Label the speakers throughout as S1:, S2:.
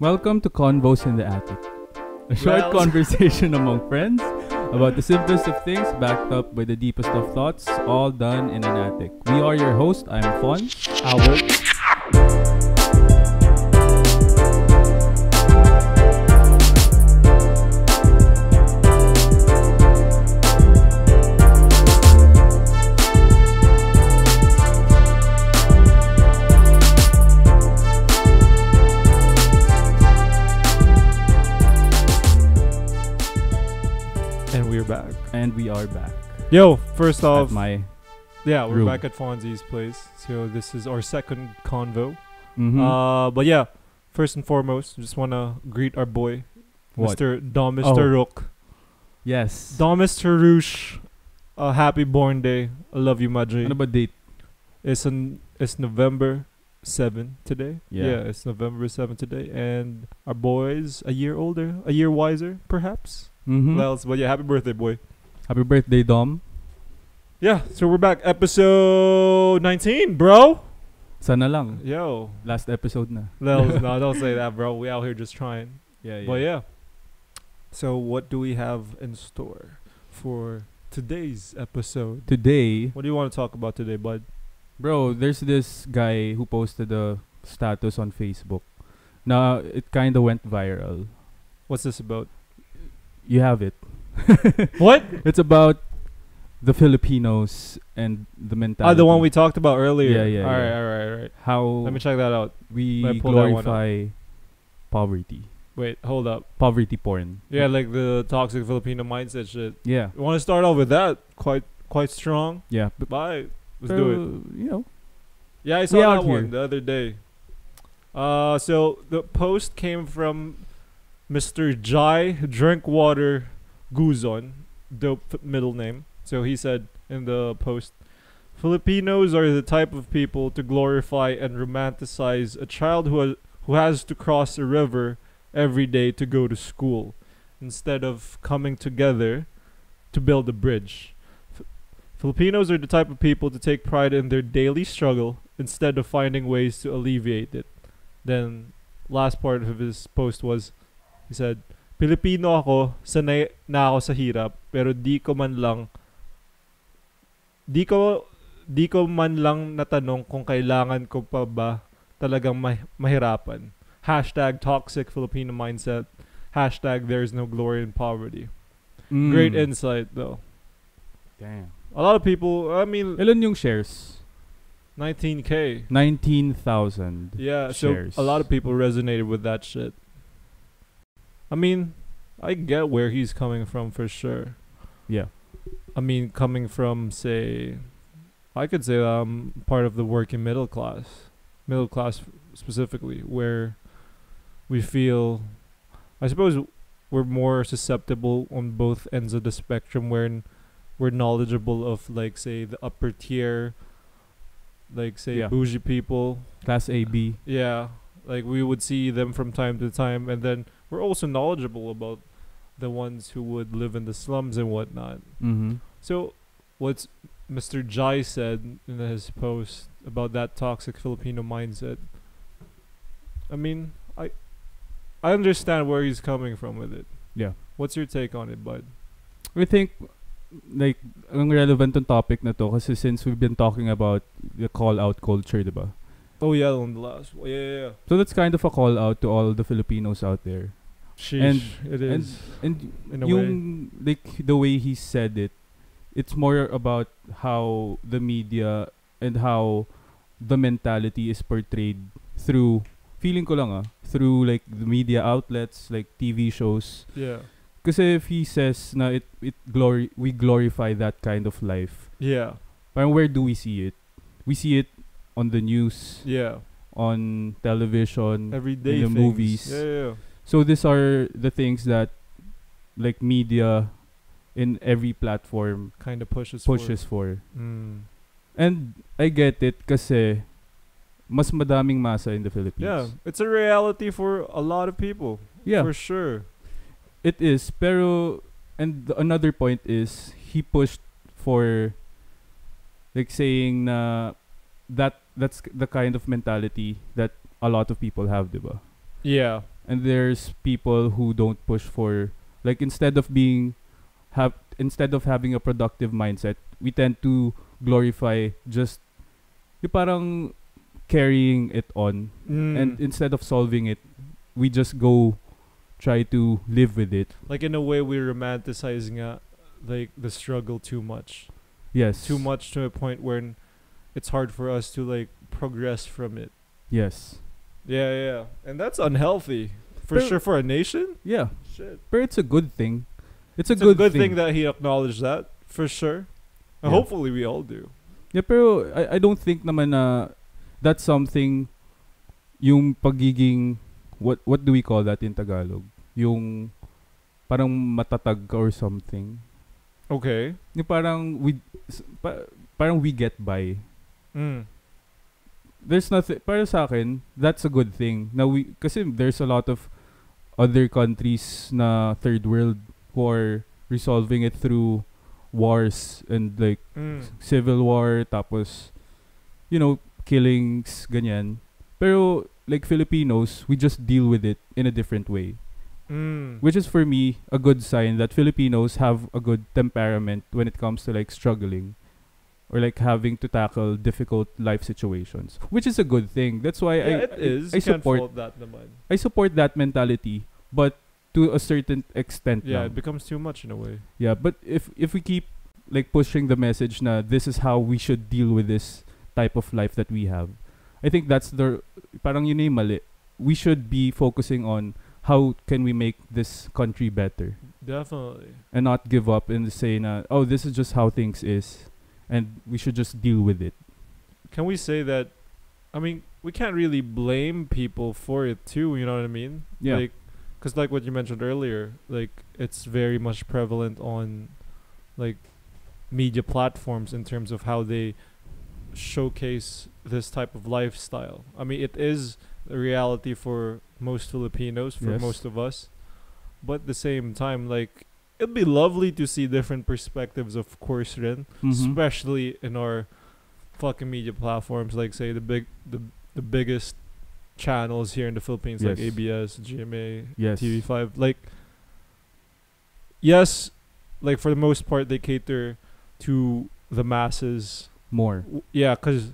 S1: Welcome to Convos in the Attic, a short conversation among friends about the simplest of things backed up by the deepest of thoughts, all done in an attic. We are your host. I'm Fon.
S2: Albert. And we're back.
S1: And we are back.
S2: Yo, first
S1: At
S2: off,
S1: my
S2: we're
S1: room.
S2: back at Fonzie's place. So this is our second convo.
S1: Mhm.
S2: But yeah, first and foremost, just wanna greet our boy,
S1: What?
S2: Mr. Dom, Mr. Rook,
S1: Yes.
S2: Dom, Mr. Roosh. Happy born day. I love you, Madri.
S1: Ano ba date?
S2: It's November 7 today.
S1: Yeah.
S2: It's November 7 today, and our boy's a year older, a year wiser, perhaps.
S1: Mhm.
S2: But yeah, happy birthday, boy.
S1: Happy birthday, Dom.
S2: Yeah, so we're back, episode 19, bro.
S1: Sana lang.
S2: Yo,
S1: Last episode na.
S2: no, don't say that, bro. We out here just trying.
S1: Yeah,
S2: But yeah. So what do we have in store for today's episode?
S1: Today,
S2: What do you want to talk about today, bud?
S1: bro, there's this guy who posted a status on Facebook. Now, it kind of went viral.
S2: What's this about?
S1: You have it.
S2: What?
S1: It's about the Filipinos and the mentality.
S2: The one we talked about earlier.
S1: Yeah.
S2: All right.
S1: How
S2: Let me check that out.
S1: we
S2: Let me pull that one up.
S1: glorify poverty.
S2: Wait, hold up.
S1: Poverty porn.
S2: Yeah, like the toxic Filipino mindset shit.
S1: Yeah.
S2: You want to start off with that? Quite strong.
S1: Yeah.
S2: Bye. Let's do it.
S1: You know.
S2: Yeah, I
S1: We
S2: saw
S1: out
S2: that
S1: here.
S2: one the other day. So the post came from Mr. Jai Drinkwater Guzon, dope middle name. So he said in the post, Filipinos are the type of people to glorify and romanticize a child who has to cross a river every day to go to school, instead of coming together to build a bridge. Filipinos are the type of people to take pride in their daily struggle instead of finding ways to alleviate it. Then, last part of his post was, he said, Pilipino ako, sanay na ako sa hirap, pero di ko man lang natanong kung kailangan ko pa ba talagang mahirapan. Hashtag toxic Filipino mindset. Hashtag there's no glory in poverty. Great insight though.
S1: Damn.
S2: A lot of people, I mean,
S1: Ilan yung shares?
S2: 19K.
S1: 19,000
S2: Yeah,
S1: shares.
S2: so a lot of people resonated with that shit. I mean, I get where he's coming from for sure.
S1: Yeah.
S2: I mean, coming from, say, I could say part of the working middle class specifically, where we feel, I suppose we're more susceptible on both ends of the spectrum, where we're knowledgeable of, like, say, the upper tier, like, say,
S1: Yeah.
S2: bougie people.
S1: Class A, B.
S2: Yeah, like we would see them from time to time, and then we're also knowledgeable about the ones who would live in the slums and whatnot.
S1: Mm-hmm.
S2: So, what's Mr. Jai said in his post about that toxic Filipino mindset, I mean, I understand where he's coming from with it.
S1: Yeah.
S2: What's your take on it, bud?
S1: We think, like, ang relevant tong topic na to kasi since we've been talking about the call-out culture, diba?
S2: Oh yeah, on the last. Yeah.
S1: So that's kind of a call-out to all the Filipinos out there.
S2: Sheesh, it is.
S1: And
S2: in a way.
S1: yung, like, the way he said it, it's more about how the media and how the mentality is portrayed through, feeling ko lang through, like, the media outlets, like TV shows.
S2: Yeah.
S1: Kasi if he says na we glorify that kind of life,
S2: Yeah.
S1: parang where do we see it? We see it on the news,
S2: Yeah.
S1: on television,
S2: Everyday
S1: in the
S2: things.
S1: movies.
S2: Yeah.
S1: So these are the things that, like, media in every platform
S2: Kind of pushes
S1: for.
S2: Mm.
S1: And I get it kasi mas madaming masa in the Philippines.
S2: Yeah, it's a reality for a lot of people.
S1: Yeah,
S2: For sure.
S1: it is. Pero, and another point is, he pushed for, like, saying na that's the kind of mentality that a lot of people have, diba?
S2: Yeah.
S1: and there's people who don't push for, like, instead of having a productive mindset, we tend to glorify just yung parang carrying it on, and instead of solving it, we just go try to live with it.
S2: Like in a way, we're romanticizing like the struggle too much.
S1: Yes.
S2: Too much to a point where it's hard for us to like progress from it.
S1: Yes.
S2: Yeah. And that's unhealthy. For sure for a nation?
S1: Yeah.
S2: Shit.
S1: But it's a good thing. It's a
S2: It's
S1: good
S2: thing that he acknowledged that. For sure. And
S1: Yeah.
S2: hopefully we all do.
S1: Yeah, pero I don't think naman na that's something, yung pagiging, what do we call that in Tagalog? Yung parang matatag ka or something.
S2: Okay.
S1: Yung parang we get by. There's nothing, para sa akin, that's a good thing. Now kasi there's a lot of other countries na third world who are resolving it through wars and like civil war, tapos killings, ganyan. Pero like Filipinos, we just deal with it in a different way. Which is for me a good sign that Filipinos have a good temperament when it comes to like struggling or like having to tackle difficult life situations, which is a good thing. That's why I support
S2: that naman.
S1: I support that mentality, but to a certain extent.
S2: Yeah,
S1: lang.
S2: it becomes too much in a way.
S1: Yeah, but if we keep like pushing the message na this is how we should deal with this type of life that we have, I think that's the parang yun yung mali. We should be focusing on how can we make this country better.
S2: Definitely.
S1: And not give up and say na, oh, this is just how things is and we should just deal with it.
S2: Can we say that, I mean, we can't really blame people for it too, you know what I mean?
S1: Yeah.
S2: Like, because like what you mentioned earlier, like it's very much prevalent on like media platforms in terms of how they showcase this type of lifestyle. I mean, it is a reality for most Filipinos, for
S1: Yes.
S2: most of us. But at the same time, like, it'd be lovely to see different perspectives, of course, Ren, especially in our fucking media platforms, like say the biggest channels here in the Philippines, like
S1: Yes.
S2: ABS, GMA,
S1: Yes.
S2: TV5. Like, yes, like for the most part, they cater to the masses.
S1: More.
S2: Yeah, because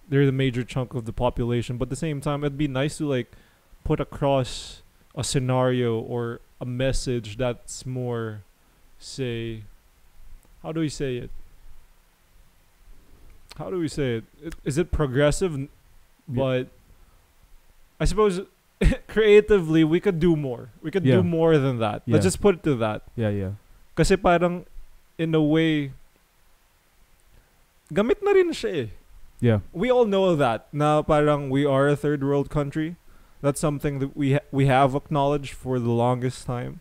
S2: they're the major chunk of the population. But at the same time, it'd be nice to like put across a scenario or a message that's more, say, how do we say it? Is it progressive? But I suppose creatively we could do more. We could
S1: Yeah.
S2: do more than that.
S1: Yeah.
S2: Let's just put it to that.
S1: Yeah.
S2: Kasi parang in a way gamit na rin siya eh.
S1: Yeah.
S2: We all know that na parang we are a third world country. That's something that we have acknowledged for the longest time.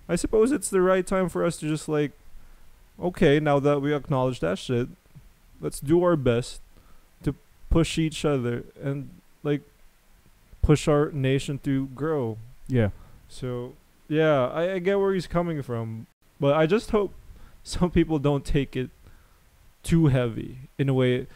S2: I suppose it's the right time for us to just like, okay, now that we acknowledge that shit, let's do our best to push each other and like push our nation to grow.
S1: Yeah.
S2: So yeah, I get where he's coming from, but I just hope some people don't take it too heavy. In a way,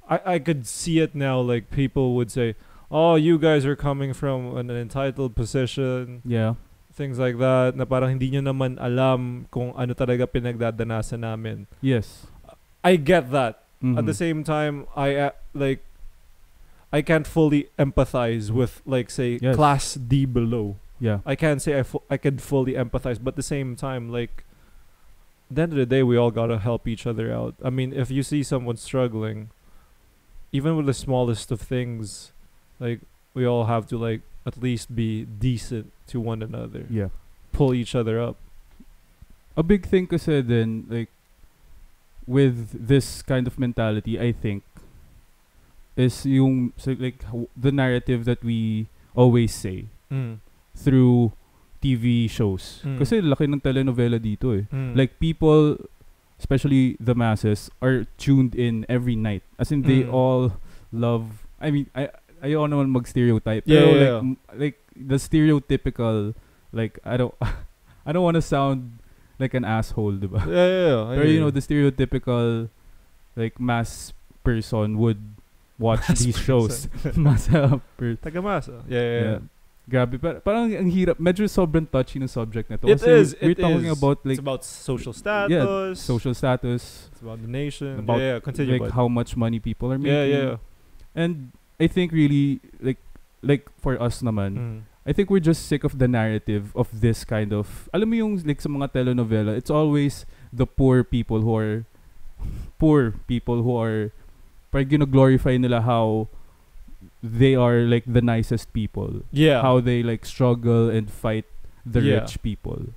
S2: I could see it now. Like people would say, "Oh, you guys are coming from an entitled position."
S1: Yeah.
S2: Things like that. Na parang hindi nyo naman alam kung ano talaga pinagdadanasan namin.
S1: Yes.
S2: I get that. At the
S1: Mhm.
S2: same time, I can't fully empathize with like say
S1: Yes.
S2: class D below.
S1: Yeah.
S2: I can't say I can fully empathize, but at the same time, like, at the end of the day, we all gotta help each other out. I mean, if you see someone struggling, even with the smallest of things, like, we all have to like at least be decent to one another.
S1: Yeah.
S2: Pull each other up.
S1: A big thing kasi then, like, with this kind of mentality, I think, is yung, so like, the narrative that we always say through TV shows. Kasi laki ng telenovela dito eh. Like, people, especially the masses, are tuned in every night. As in, they all love, I mean, ayaw naman mag-stereotype.
S2: Yeah,
S1: Pero
S2: yeah.
S1: like the stereotypical, like, I don't want to sound like an asshole, diba?
S2: Yeah.
S1: Pero you know, the stereotypical, like, mass person would watch
S2: Mass
S1: these
S2: person.
S1: shows. Masa
S2: Tagamasa. Yeah.
S1: Grabe, parang ang hirap. Medyo sobrang touchy ng subject na to.
S2: It
S1: Kasi
S2: is.
S1: We're talking about
S2: It's
S1: like
S2: about social status.
S1: yeah, social status.
S2: It's about the nation.
S1: About
S2: Continue.
S1: like how much money people are making.
S2: Yeah.
S1: And I think really like for us naman, I think we're just sick of the narrative of this kind of, alam mo yung like sa mga telenovela, it's always the poor people who are parang gino-glorify nila how they are like the nicest people.
S2: Yeah.
S1: How they like struggle and fight the
S2: Yeah.
S1: rich people.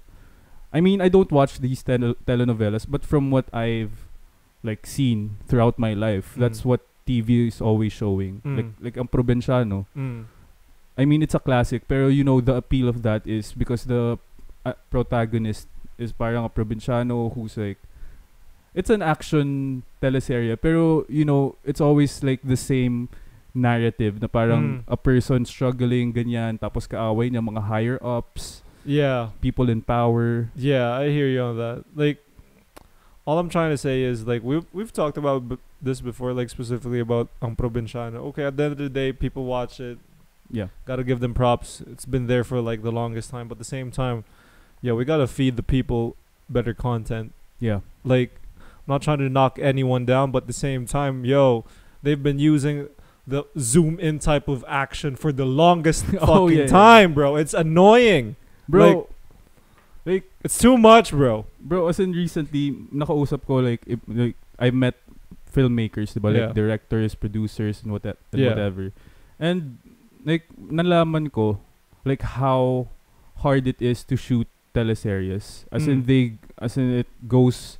S1: I mean, I don't watch these telenovelas, but from what I've like seen throughout my life, that's what TV is always showing. Like ang probinsyano. I mean, it's a classic, pero you know the appeal of that is because the protagonist is parang a probinsyano who's like, it's an action teleserye, pero you know it's always like the same narrative na parang a person struggling ganyan, tapos kaaway niya mga higher ups, people in power.
S2: I hear you on that. Like, all I'm trying to say is like we've talked about this before, like specifically about ang probinsyano. Okay, at the end of the day, people watch it. Gotta give them props. It's been there for like the longest time, but at the same time, we gotta feed the people better content. Like, I'm not trying to knock anyone down, but at the same time, they've been using the zoom in type of action for the longest fucking time, bro. It's annoying,
S1: bro.
S2: Like it's too much, bro.
S1: Bro, as in recently, nakausap ko like I met filmmakers, diba? Like directors, producers, and whatever. And like nalaman ko like how hard it is to shoot teleseries. As in it goes.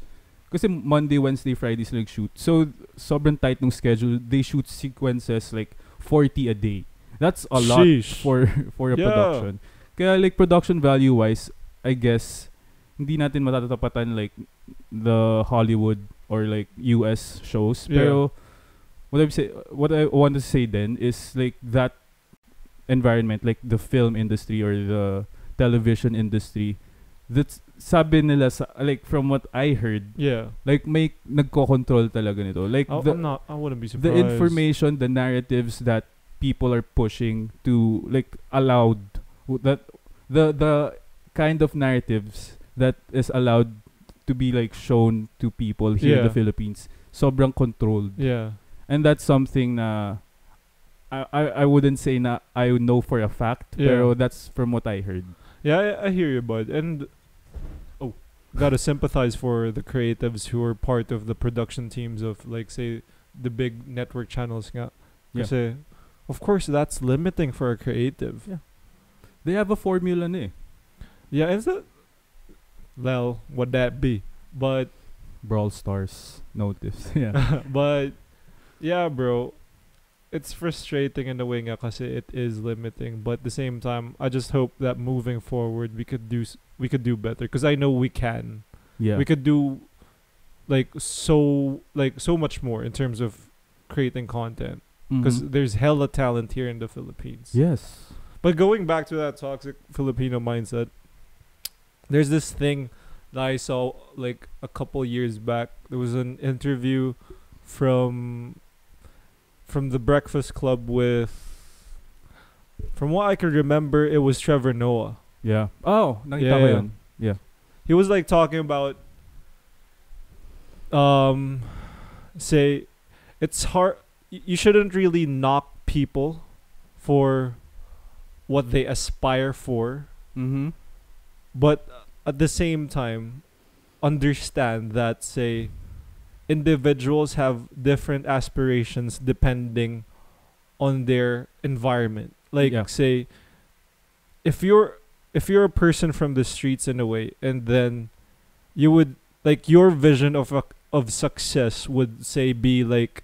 S1: Kasi Monday, Wednesday, Fridays like shoot. So, sobrang tight ng schedule. They shoot sequences like 40 a day. That's a lot for a production. Kaya like production value-wise, I guess, hindi natin matatapatan like the Hollywood or like US shows. Pero, what I want to say then is like that environment, like the film industry or the television industry, that's sabi nila like from what I heard, like may nagko-control talaga nito. Like
S2: I wouldn't be surprised.
S1: The information, the narratives that people are pushing to like allowed that the kind of narratives that is allowed to be like shown to people here in the Philippines, sobrang controlled. And that's something na I wouldn't say na I know for a fact, pero that's from what I heard.
S2: I hear you, bud. And gotta sympathize for the creatives who are part of the production teams of like say the big network channels nga. Kasi of course that's limiting for a creative.
S1: They have a formula na eh.
S2: Is that would that be? But
S1: Brawl Stars notice.
S2: But bro, it's frustrating in a way nga kasi it is limiting, but at the same time I just hope that moving forward we could do better, because I know we can. We could do like so much more in terms of creating content, because there's hella talent here in the Philippines.
S1: Yes.
S2: But going back to that toxic Filipino mindset, there's this thing that I saw like a couple years back. There was an interview from the Breakfast Club with, from what I can remember, it was Trevor Noah.
S1: Oh, nakita ko yun.
S2: He was like talking about say it's hard, you shouldn't really knock people for what they aspire for. But at the same time, understand that say individuals have different aspirations depending on their environment. Like say if you're a person from the streets in a way, and then you would like your vision of success would say be like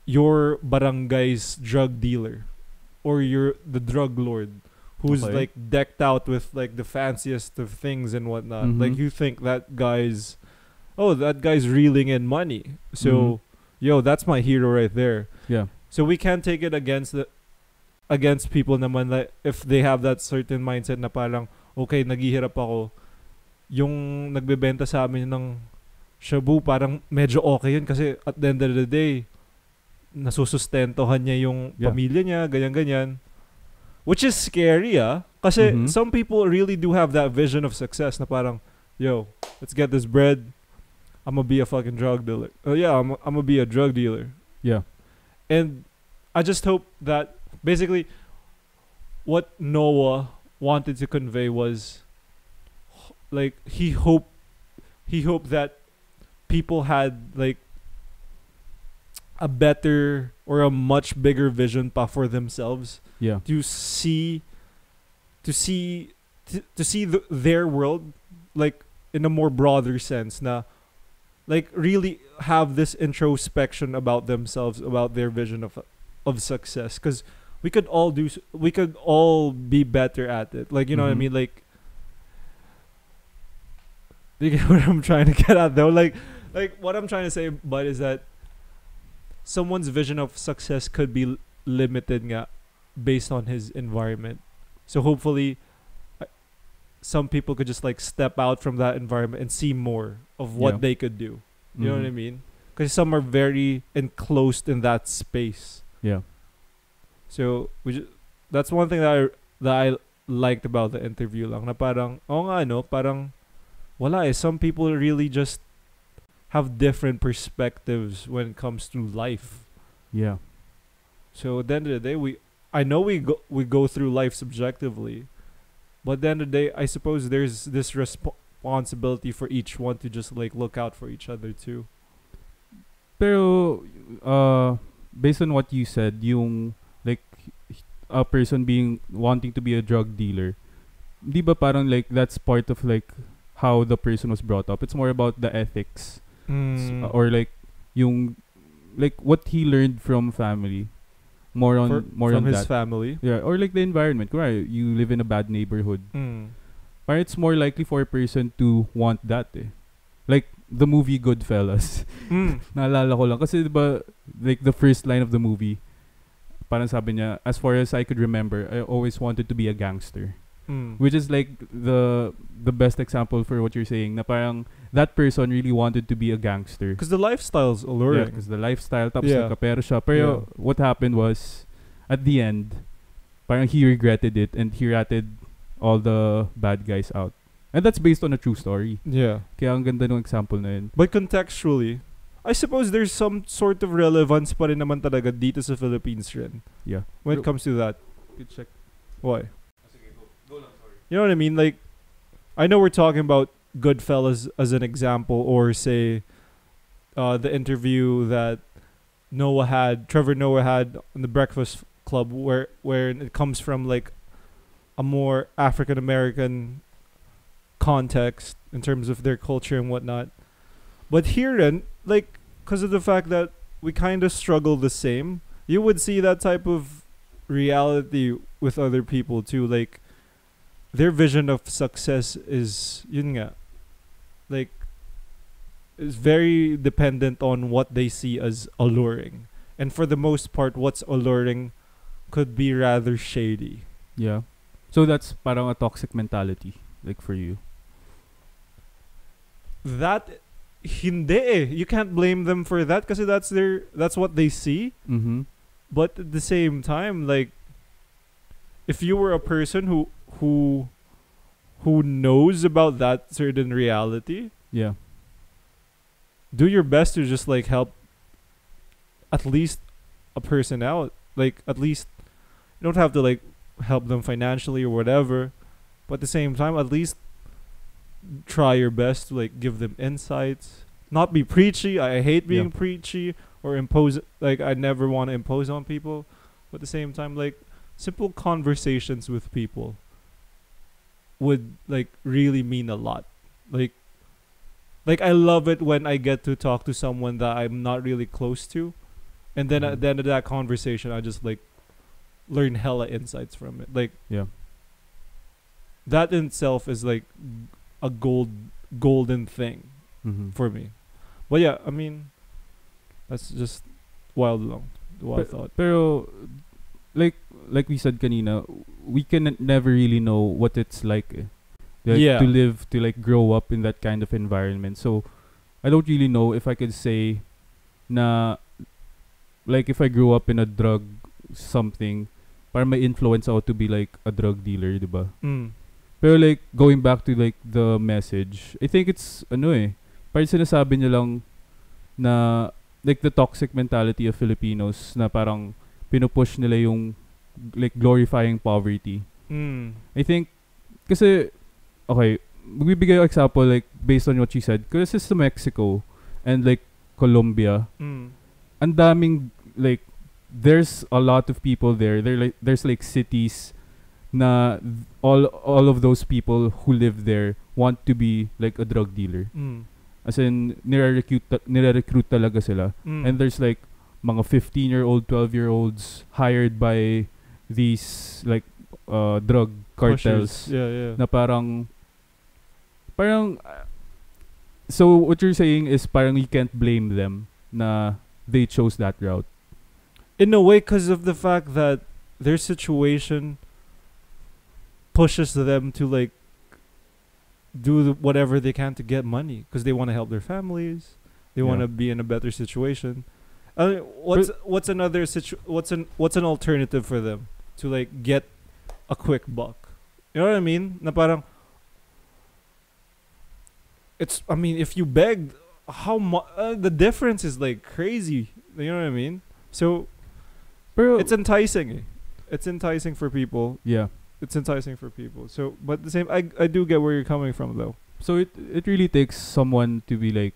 S2: your barangay's drug dealer, or you're the drug lord who's like decked out with like the fanciest of things and whatnot. Like you think that guy's reeling in money. So that's my hero right there. So we can't take it against people naman, like if they have that certain mindset na parang okay, naghihirap ako, yung nagbebenta sa amin ng shabu parang medyo okay yun kasi at the end of the day nasusustentohan niya yung pamilya niya, ganyan. Which is scary, kasi
S1: Mhm.
S2: some people really do have that vision of success na parang, yo, let's get this bread. I'm gonna be a fucking drug dealer. I'm gonna be a drug dealer.
S1: Yeah.
S2: And I just hope that basically what Noah wanted to convey was like he hoped that people had like a better or a much bigger vision pa for themselves
S1: Yeah.
S2: to see their world like in a more broader sense na like really have this introspection about themselves, about their vision of success, because we could all be better at it, like, you know what I
S1: Mhm.
S2: mean, like, you get what I'm trying to get at though, like what I'm trying to say, but is that someone's vision of success could be limited nga based on his environment. So hopefully some people could just like step out from that environment and see more of what
S1: Yeah.
S2: they could do. You know what I
S1: Mhm.
S2: mean? Because some are very enclosed in that space.
S1: Yeah.
S2: So that's one thing that I liked about the interview lang na parang parang wala some people really just have different perspectives when it comes to life.
S1: Yeah.
S2: So at the end of the day, I know we go through life subjectively, but at the end of the day, I suppose there's this responsibility for each one to just like look out for each other too.
S1: Pero based on what you said, yung like a person being wanting to be a drug dealer, di ba parang like that's part of like how the person was brought up. It's more about the ethics. Or like yung like what he learned from family. More on
S2: from his
S1: that.
S2: family.
S1: Yeah, or like the environment. Right, you live in a bad neighborhood. But it's more likely for a person to want that Like the movie Goodfellas. Naalala ko lang kasi diba like the first line of the movie, parang sabi niya, as far as I could remember, I always wanted to be a gangster. Which is like the best example for what you're saying, na parang that person really wanted to be a gangster.
S2: Because the lifestyle's
S1: Yeah,
S2: alluring.
S1: because the lifestyle, tapos
S2: Yeah.
S1: nagkapera siya. Pero what happened was, at the end, parang he regretted it and he ratted all the bad guys out. And that's based on a true story.
S2: Yeah.
S1: Kaya ang ganda ng example na yun.
S2: But contextually, I suppose there's some sort of relevance pa rin naman talaga dito sa Philippines rin.
S1: Yeah.
S2: When it comes to that.
S1: Good check.
S2: Why? You know what I mean? Like, I know we're talking about Goodfellas as an example, or say, the interview that Trevor Noah had on the Breakfast Club, where it comes from like a more African American context in terms of their culture and whatnot. But here, like, because of the fact that we kind of struggle the same, you would see that type of reality with other people too. Like, their vision of success is yun nga, like, is very dependent on what they see as alluring. And for the most part, what's alluring could be rather shady.
S1: Yeah. So that's parang a toxic mentality, like for you.
S2: That hindi You can't blame them for that kasi that's what they see.
S1: Mm-hmm.
S2: But at the same time, like, if you were a person who knows about that certain reality,
S1: Yeah.
S2: do your best to just like help at least a person out. Like, at least you don't have to like help them financially or whatever, but at the same time, at least try your best to like give them insights. Not be preachy. I hate being preachy or impose. Like, I never want to impose on people, but at the same time, like, simple conversations with people would like really mean a lot. Like I love it when I get to talk to someone that I'm not really close to, and then at the end of that conversation, I just like learn hella insights from it. Like,
S1: Yeah.
S2: that in itself is like a golden thing
S1: Mm-hmm.
S2: for me. But yeah, I mean, that's just wild thought.
S1: Pero like we said kanina, we can never really know what it's like. Like,
S2: Yeah.
S1: to live, to like grow up in that kind of environment. So I don't really know if I could say na like if I grew up in a drug something, para may influence ako to be like a drug dealer, diba?
S2: Mm.
S1: Pero like, going back to like the message, I think it's, parang sinasabi niya lang na, like the toxic mentality of Filipinos na parang pinupush nila yung like glorifying poverty. I think, kasi, okay, magbibigay ako example like based on what she said. Kasi sa Mexico and like Colombia, ang daming like, there's a lot of people there. There's like cities na all of those people who live there want to be like a drug dealer. As in, nire-recruit talaga sila. And there's like mga 15-year-old, 12-year-olds hired by these like drug cartels.
S2: Yeah.
S1: Na parang so what you're saying is parang you can't blame them na they chose that route.
S2: In a way, because of the fact that their situation pushes them to like do whatever they can to get money because they want to help their families. They want to be in a better situation. What's an alternative for them to like get a quick buck? You know what I mean? Na parang if you begged, the difference is like crazy. You know what I mean? So, it's enticing. It's enticing for people.
S1: Yeah.
S2: It's enticing for people. So, but the same, I do get where you're coming from though.
S1: So it really takes someone to be like,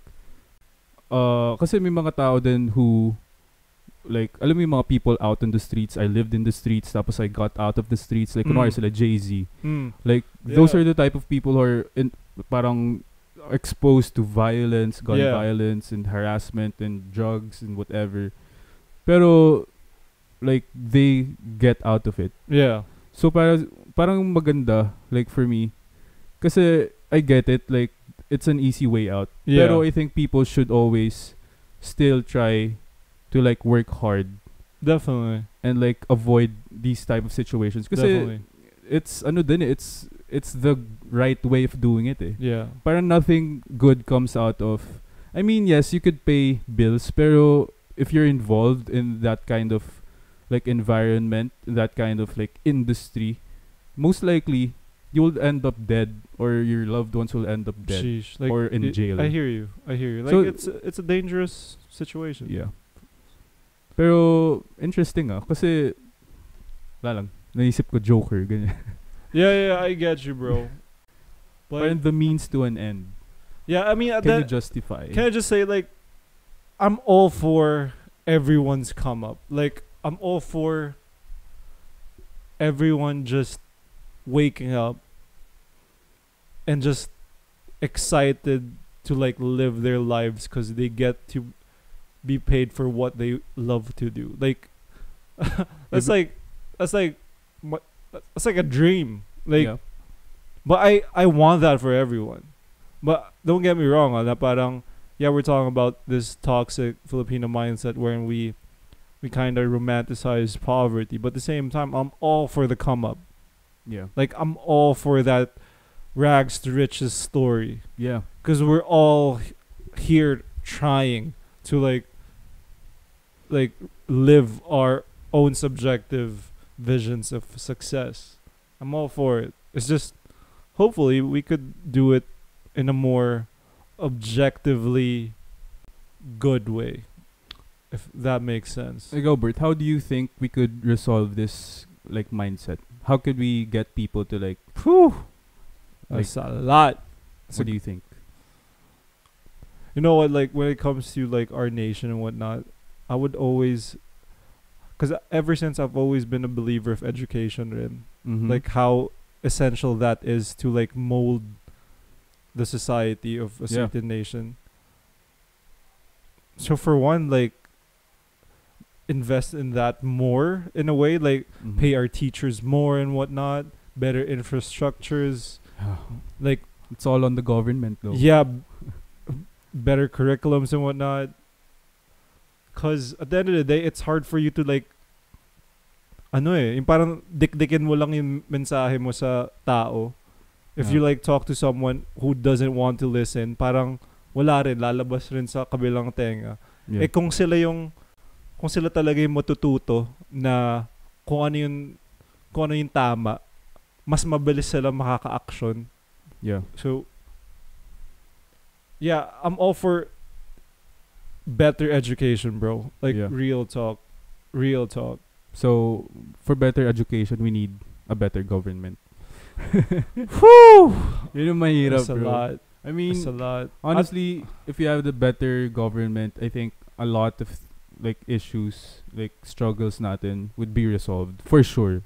S1: kasi may mga tao din who, like, alam mo yung mga people out in the streets. I lived in the streets, tapos I got out of the streets. Like, kunwari sila Jay-Z. Like, those are the type of people who are parang exposed to violence, gun violence, and harassment, and drugs, and whatever. Pero, like, they get out of it.
S2: Yeah.
S1: So, parang maganda, like, for me. Kasi, I get it, like, it's an easy way out.
S2: Yeah.
S1: Pero I think people should always still try to, like, work hard.
S2: Definitely.
S1: And, like, avoid these type of situations. Kasi, it's, it's the right way of doing it, eh.
S2: Yeah.
S1: Parang nothing good comes out of, I mean, yes, you could pay bills, pero if you're involved in that kind of, like, environment, that kind of, like, industry, most likely, you will end up dead, or your loved ones will end up dead.
S2: Sheesh. Like,
S1: or in jail.
S2: I hear you. Like, so it's a dangerous situation.
S1: Yeah. Pero, interesting kasi, wala lang, naisip ko Joker, ganyan.
S2: Yeah, I get you, bro.
S1: Parang the means to an end.
S2: Yeah, I mean,
S1: can you justify?
S2: Can I just say, like, I'm all for everyone's come up. Like, I'm all for everyone just waking up and just excited to like live their lives because they get to be paid for what they love to do. Like, that's like a dream. Like,
S1: yeah.
S2: But I want that for everyone. But don't get me wrong, na parang, yeah, we're talking about this toxic Filipino mindset wherein we kind of romanticize poverty, but at the same time, I'm all for the come up.
S1: Yeah.
S2: Like, I'm all for that rags to riches story.
S1: Yeah.
S2: Because we're all here trying to like live our own subjective visions of success. I'm all for it. It's just, hopefully we could do it in a more objectively good way, if that makes sense.
S1: Like, Albert, how do you think we could resolve this like mindset? How could we get people to like,
S2: That's a lot.
S1: What do you think?
S2: You know what, like, when it comes to like our nation and whatnot, I would always, because ever since I've always been a believer of education and like how essential that is to like mold the society of a certain nation. So for one, like, invest in that more in a way, like pay our teachers more and whatnot, better infrastructures, like,
S1: it's all on the government though.
S2: Yeah, better curriculums and whatnot. Cause at the end of the day, it's hard for you to like, yung parang dikdikin mo lang yung mensahe mo sa tao. If you like talk to someone who doesn't want to listen, parang wala rin, lalabas rin sa kabilang tenga. Kung sila talaga yung matututo na kung ano yung kung ano yung tama, mas mabilis sila makaka-action.
S1: Yeah.
S2: So, yeah, I'm all for better education, bro. Like,
S1: Yeah.
S2: real talk. Real talk.
S1: So, for better education, we need a better government.
S2: Whew!
S1: Yun yung mahirap,
S2: That's a
S1: bro.
S2: lot.
S1: I mean,
S2: That's a lot.
S1: honestly, if you have the better government, I think a lot of like issues, like struggles natin would be resolved for sure.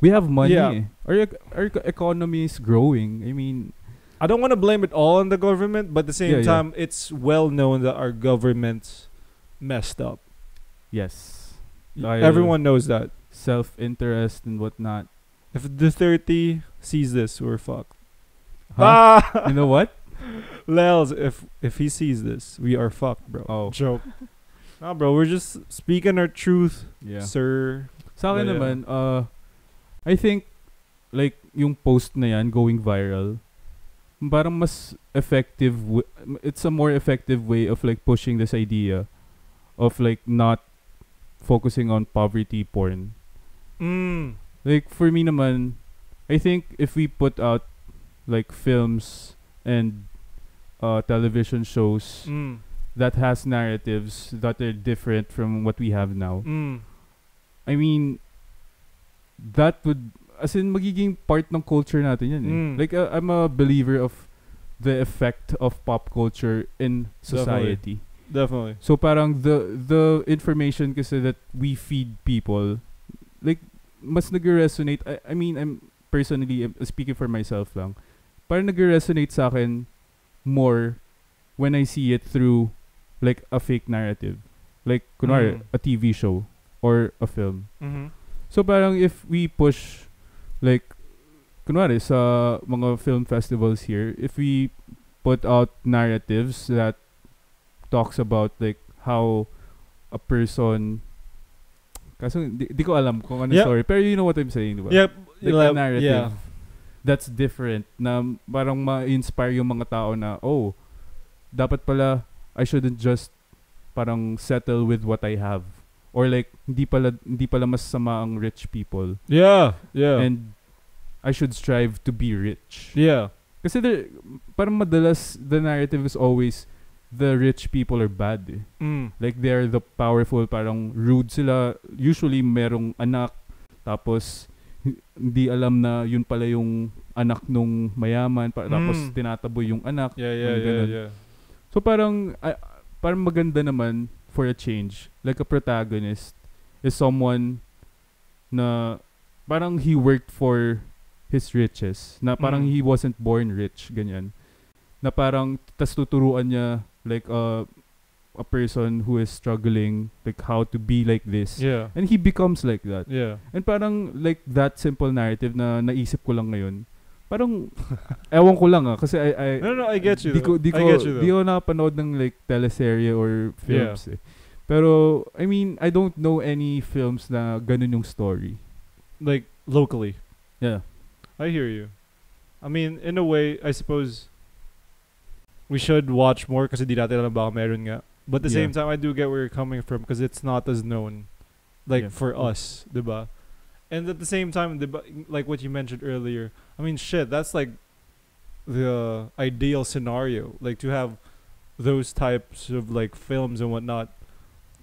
S1: We have money.
S2: Yeah.
S1: Eh. Our economy is growing. I mean,
S2: I don't want to blame it all on the government, but at the same
S1: Yeah, yeah.
S2: time, it's well known that our government's messed up.
S1: yes.
S2: Everyone knows that.
S1: Self-interest and whatnot.
S2: If the 30 sees this, we're fucked.
S1: Huh?
S2: Ah!
S1: You know what?
S2: Lels, if he sees this, we are fucked, bro.
S1: Oh.
S2: Joke. Nah, bro, we're just speaking our truth,
S1: Yeah.
S2: sir.
S1: Sa akin
S2: Yeah.
S1: naman, I think like yung post na yan going viral, parang mas effective. It's a more effective way of like pushing this idea of like not focusing on poverty porn.
S2: Mm.
S1: Like for me naman, I think if we put out like films and television shows
S2: Mm.
S1: that has narratives that are different from what we have now,
S2: Mm.
S1: I mean, that would, as in, magiging part ng culture natin yan eh.
S2: Mm.
S1: Like, I'm a believer of the effect of pop culture in society.
S2: Definitely.
S1: So, parang the information kasi that we feed people, like, mas nag-resonate. I mean, I'm speaking for myself lang, parang nag-resonate sa akin more when I see it through, like, a fake narrative. Like, kunwari, a TV show or a film.
S2: Mm-hmm.
S1: So parang if we push, like, kunwari sa mga film festivals here, if we put out narratives that talks about like how a person, kaso di ko alam kung ano
S2: Yeah.
S1: story, pero you know what I'm saying, diba?
S2: Yep.
S1: Like a narrative
S2: Yeah.
S1: that's different, na parang ma-inspire yung mga tao na, oh, dapat pala I shouldn't just parang settle with what I have. Or like, hindi pala mas sama ang rich people.
S2: Yeah. Yeah.
S1: And I should strive to be rich.
S2: yeah.
S1: Kasi parang madalas, the narrative is always, the rich people are bad eh.
S2: Mm.
S1: Like, they're the powerful, parang rude sila. Usually, merong anak. Tapos, hindi alam na yun pala yung anak nung mayaman. Tapos, tinataboy yung anak.
S2: Yeah.
S1: Yung
S2: Yeah.
S1: ganun.
S2: Yeah.
S1: So, parang maganda naman for a change. Like, a protagonist is someone na parang he worked for his riches. Na parang he wasn't born rich. Ganyan. Na parang, tas tuturuan niya, like, a person who is struggling, like, how to be like this.
S2: Yeah.
S1: And he becomes like that.
S2: Yeah.
S1: And parang, like, that simple narrative na naisip ko lang ngayon, parang, ewan ko lang kasi
S2: No, I get you.
S1: Di ko
S2: I get you.
S1: di ko nakapanood ng like teleserye or films eh. Pero, I mean, I don't know any films na ganun yung story.
S2: Like, locally.
S1: Yeah.
S2: I hear you. I mean, in a way, I suppose we should watch more kasi di natin alam baka meron nga. But at the
S1: Yeah.
S2: same time, I do get where you're coming from because it's not as known, like,
S1: Yeah.
S2: for us, diba? And at the same time, diba, like what you mentioned earlier, I mean, shit, that's like the ideal scenario, like to have those types of like films and whatnot,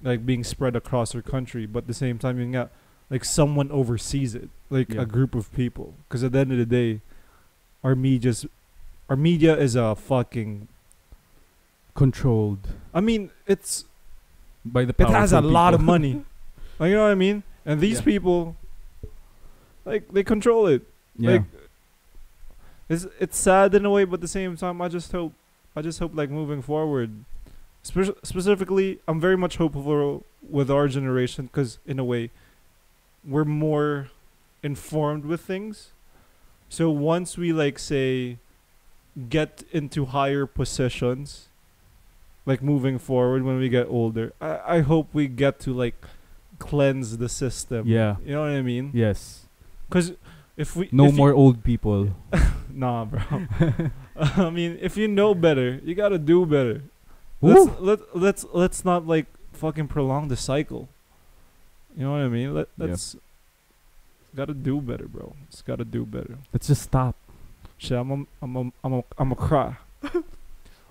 S2: like being spread across our country. But at the same time, you got like someone oversees it, like
S1: Yeah.
S2: a group of people. Because at the end of the day, our media is a fucking.
S1: Controlled
S2: I mean, it's
S1: by the
S2: it has a
S1: powerful
S2: lot of
S1: people.
S2: money. Like, you know what I mean? And these
S1: Yeah.
S2: people, like, they control it.
S1: Yeah.
S2: Like, it's sad in a way, but at the same time, I just hope like moving forward, specifically, I'm very much hopeful with our generation because in a way, we're more informed with things. So once we like say get into higher positions, like moving forward when we get older, I hope we get to like cleanse the system.
S1: Yeah.
S2: You know what I mean?
S1: Yes.
S2: Because if we
S1: No
S2: if
S1: more old people.
S2: nah, bro. I mean, if you know better, you gotta do better.
S1: Woo.
S2: Let's not like fucking prolong the cycle. You know what I mean? Let's Gotta do better, bro. It's gotta do better.
S1: Let's just stop.
S2: Shit, I'm a cry.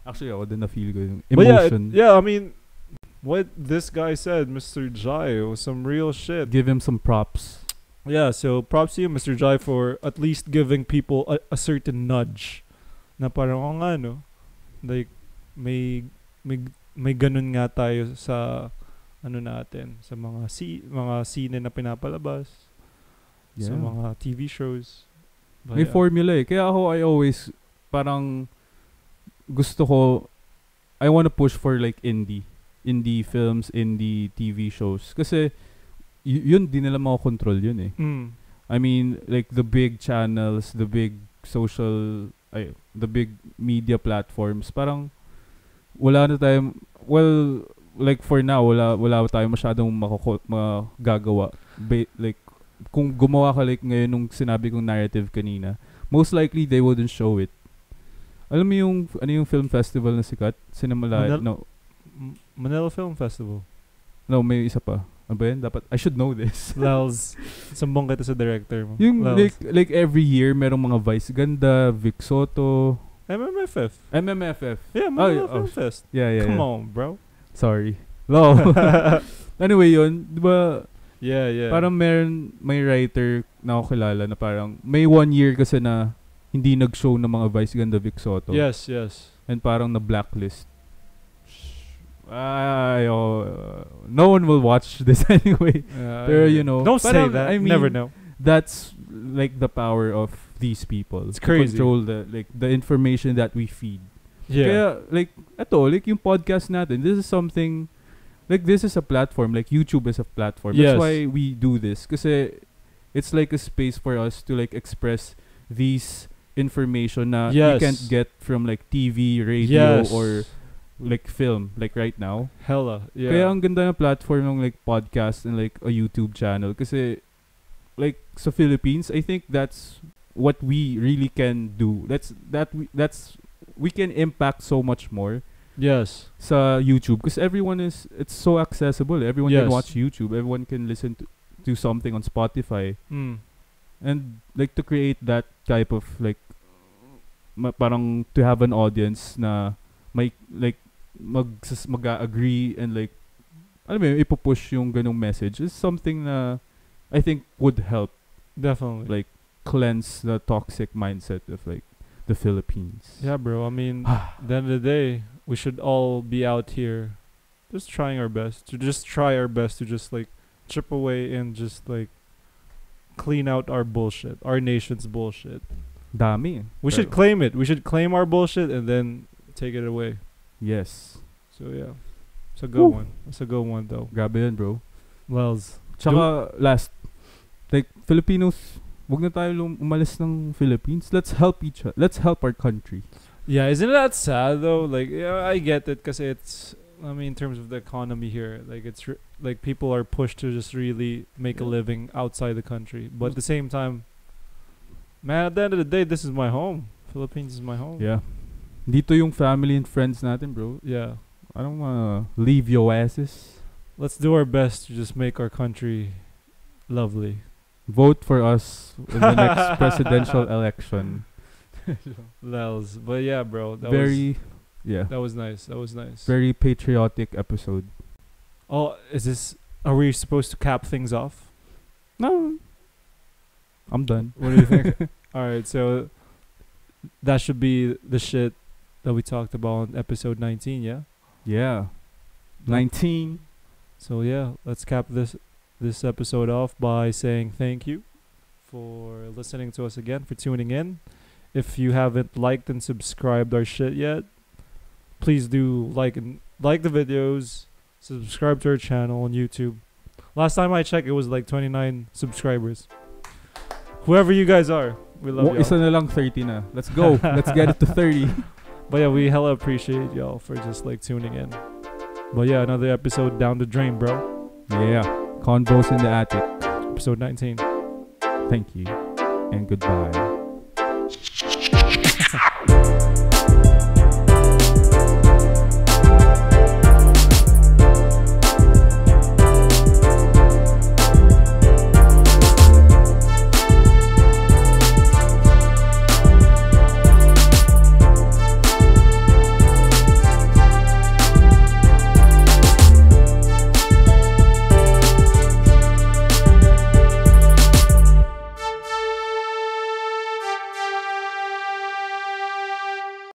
S1: Actually, ako din na-feel ko yung
S2: But
S1: emotion.
S2: yeah, I mean, what this guy said, Mr. Jai, was some real shit.
S1: Give him some props.
S2: Yeah, so props to you, Mr. Jai, for at least giving people a certain nudge. Na parang, oh nga, no? Like, may ganun nga tayo sa, ano natin, sa mga scene na pinapalabas, sa mga TV shows. But
S1: May formula eh. Kaya ako, I always, parang, gusto ko, I wanna push for like indie films, indie TV shows. Kasi, yun, di nila makakontrol yun eh. I mean, like, the big channels, the big the big media platforms, parang, wala na tayong, well, like, for now, wala tayong masyadong magagawa. Like, kung gumawa ka like ngayon nung sinabi kong narrative kanina, most likely they wouldn't show it. Alam mo yung ano yung film festival na sikat?
S2: Manila Film Festival.
S1: No, may isa pa. Ano ba yun? Dapat, I should know this.
S2: Lels. Sambong kita sa director mo.
S1: Yung like every year, merong mga Vice Ganda, Vic Soto.
S2: MMFF.
S1: Yeah,
S2: Manila Film Fest.
S1: Yeah.
S2: Come on, bro.
S1: Sorry. No. Anyway, yun, di ba?
S2: Yeah.
S1: Parang may writer na ako kilala na parang may 1 year kasi na hindi nag-show ng mga Vice Ganda, Vic Soto.
S2: Yes.
S1: And parang na blacklist. No one will watch this anyway. Pero you know,
S2: don't say that. I mean, never know.
S1: That's like the power of these people.
S2: It's crazy.
S1: To control the information that we feed.
S2: Yeah.
S1: Kaya like yung podcast natin, this is something like this is a platform, like YouTube is a platform.
S2: Yes.
S1: That's why we do this. Kasi it's like a space for us to like express these information na we can't get from like TV, radio, or like film, like right now.
S2: Hella, yeah.
S1: Kaya ang ganda ng platform ng like podcast and like a YouTube channel. Kasi like sa Philippines, I think that's what we really can do. We can impact so much more.
S2: Yes.
S1: Sa YouTube, because it's so accessible. Everyone can watch YouTube. Everyone can listen to something on Spotify. And like to create that type of like parang to have an audience na may like mag-agree and like alam mo yun, ipupush yung ganung message is something na I think would help
S2: definitely
S1: like cleanse the toxic mindset of like the Philippines.
S2: Yeah, bro. I mean, at the end of the day, we should all be out here just trying our best to just like chip away and just like clean out our bullshit, our nation's bullshit.
S1: Dami.
S2: We should claim it. We should claim our bullshit and then take it away.
S1: Yes.
S2: So yeah. It's a good one. It's a good one though.
S1: Grabe yun, bro.
S2: Wells.
S1: Tsaka last, like Filipinos, wag na tayo umalis ng Philippines. Let's help each other. Let's help our country.
S2: Yeah, isn't that sad though? Like, yeah, I get it because it's, I mean, in terms of the economy here, like it's like people are pushed to just really make a living outside the country. But at the same time, man, at the end of the day, this is my home. Philippines is my home.
S1: Yeah. Dito yung family and friends natin, bro.
S2: Yeah.
S1: I don't wanna leave your asses.
S2: Let's do our best to just make our country lovely.
S1: Vote for us in the next presidential election.
S2: Lels. But yeah, bro. That was nice. That was nice.
S1: Very patriotic episode.
S2: Oh, are we supposed to cap things off?
S1: No. I'm done.
S2: What do you think? Alright, so that should be the shit that we talked about in episode 19, yeah?
S1: Yeah. 19.
S2: So yeah, let's cap this episode off by saying thank you for listening to us again, for tuning in. If you haven't liked and subscribed our shit yet, please do like the videos, subscribe to our channel on YouTube. Last time I checked, it was like 29 subscribers. Whoever you guys are, we love you.
S1: Isa na lang 30 na. Let's go. Let's get it to 30.
S2: But yeah, we hella appreciate y'all for just like tuning in. But yeah, another episode down the drain, bro.
S1: Yeah. Convos in the Attic.
S2: Episode 19.
S1: Thank you. And goodbye.